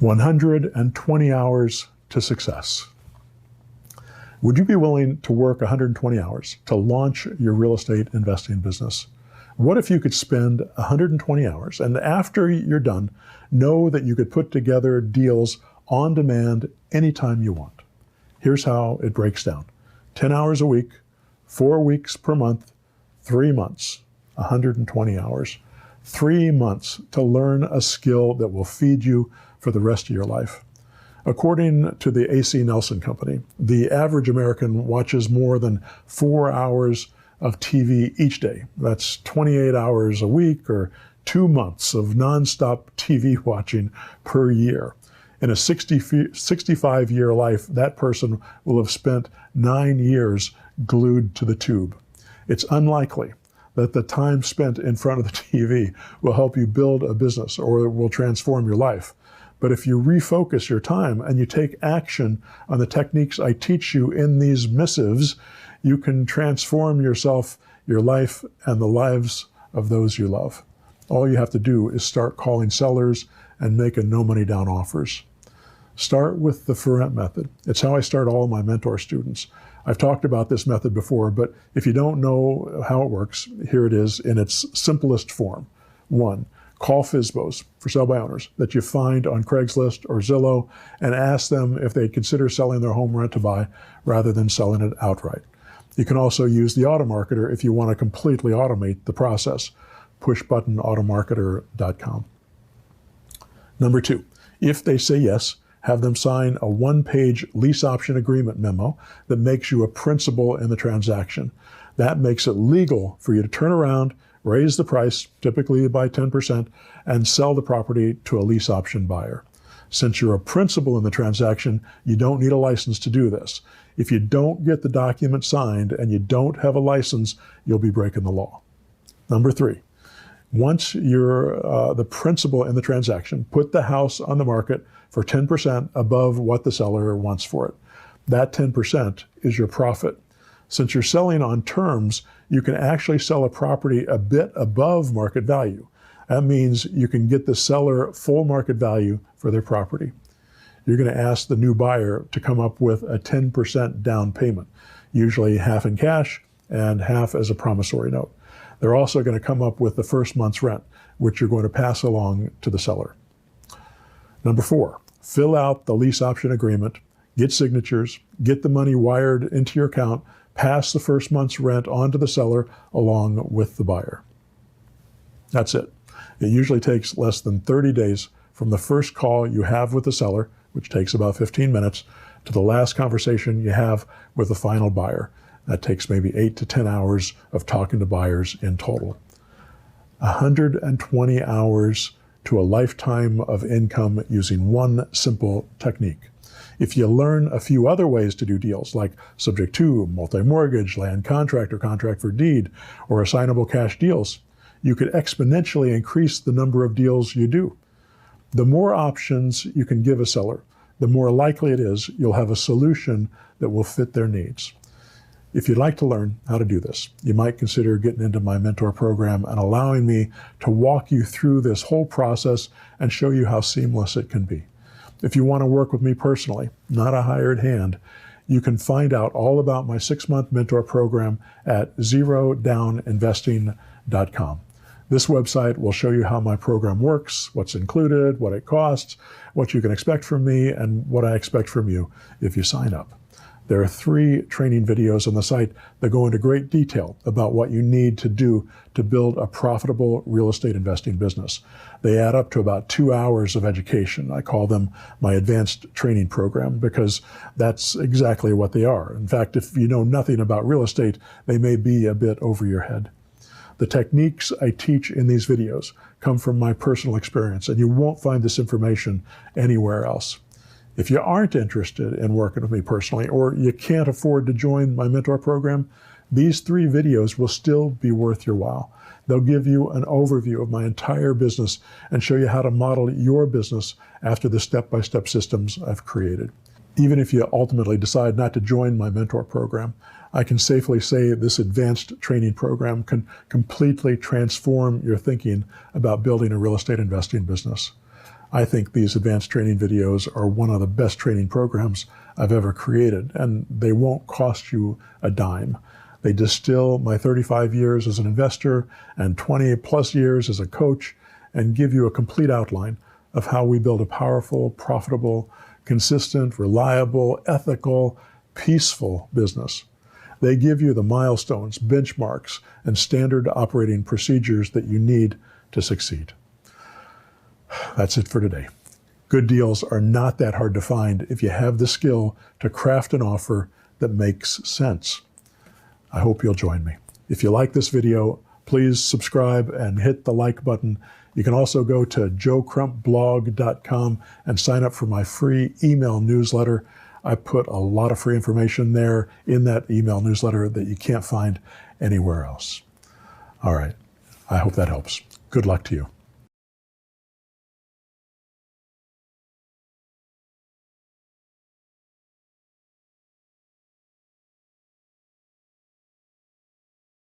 120 hours to success. Would you be willing to work 120 hours to launch your real estate investing business? What if you could spend 120 hours and after you're done, know that you could put together deals on demand anytime you want? Here's how it breaks down. 10 hours a week, 4 weeks per month, 3 months, 120 hours. 3 months to learn a skill that will feed you for the rest of your life. According to the AC Nelson Company, the average American watches more than 4 hours of TV each day. That's 28 hours a week or 2 months of nonstop TV watching per year. In a 65-year life, that person will have spent 9 years glued to the tube. It's unlikely that the time spent in front of the TV will help you build a business or will transform your life. But if you refocus your time and you take action on the techniques I teach you in these missives, you can transform yourself, your life, and the lives of those you love. All you have to do is start calling sellers and making no money down offers. Start with the Ferrant method. It's how I start all of my mentor students. I've talked about this method before, but if you don't know how it works, here it is in its simplest form. 1, call FSBOs, for sale by owners, that you find on Craigslist or Zillow and ask them if they'd consider selling their home rent to buy rather than selling it outright. You can also use the auto marketer if you want to completely automate the process. Pushbuttonautomarketer.com. Number 2, if they say yes, have them sign a 1-page lease option agreement memo that makes you a principal in the transaction. That makes it legal for you to turn around, raise the price, typically by 10%, and sell the property to a lease option buyer. Since you're a principal in the transaction, you don't need a license to do this. If you don't get the document signed and you don't have a license, you'll be breaking the law. Number 3, once you're the principal in the transaction, put the house on the market for 10% above what the seller wants for it. That 10% is your profit. Since you're selling on terms, you can actually sell a property a bit above market value. That means you can get the seller full market value for their property. You're going to ask the new buyer to come up with a 10% down payment, usually half in cash and half as a promissory note. They're also going to come up with the first month's rent, which you're going to pass along to the seller. Number 4, fill out the lease option agreement, get signatures, get the money wired into your account, pass the first month's rent on to the seller along with the buyer. That's it. It usually takes less than 30 days from the first call you have with the seller, which takes about 15 minutes, to the last conversation you have with the final buyer. That takes maybe 8 to 10 hours of talking to buyers in total. 120 hours to a lifetime of income using one simple technique. If you learn a few other ways to do deals, like subject to, multi-mortgage, land contract or contract for deed, or assignable cash deals, you could exponentially increase the number of deals you do. The more options you can give a seller, the more likely it is you'll have a solution that will fit their needs. If you'd like to learn how to do this, you might consider getting into my mentor program and allowing me to walk you through this whole process and show you how seamless it can be. If you want to work with me personally, not a hired hand, you can find out all about my 6-month mentor program at zerodowninvesting.com. This website will show you how my program works, what's included, what it costs, what you can expect from me, and what I expect from you if you sign up. There are 3 training videos on the site that go into great detail about what you need to do to build a profitable real estate investing business. They add up to about 2 hours of education. I call them my advanced training program because that's exactly what they are. In fact, if you know nothing about real estate, they may be a bit over your head. The techniques I teach in these videos come from my personal experience, and you won't find this information anywhere else. If you aren't interested in working with me personally, or you can't afford to join my mentor program, these 3 videos will still be worth your while. They'll give you an overview of my entire business and show you how to model your business after the step-by-step systems I've created. Even if you ultimately decide not to join my mentor program, I can safely say this advanced training program can completely transform your thinking about building a real estate investing business. I think these advanced training videos are one of the best training programs I've ever created, and they won't cost you a dime. They distill my 35 years as an investor and 20 plus years as a coach and give you a complete outline of how we build a powerful, profitable, consistent, reliable, ethical, peaceful business. They give you the milestones, benchmarks, and standard operating procedures that you need to succeed. That's it for today. Good deals are not that hard to find if you have the skill to craft an offer that makes sense. I hope you'll join me. If you like this video, please subscribe and hit the like button. You can also go to joecrumpblog.com and sign up for my free email newsletter. I put a lot of free information there in that email newsletter that you can't find anywhere else. All right. I hope that helps. Good luck to you.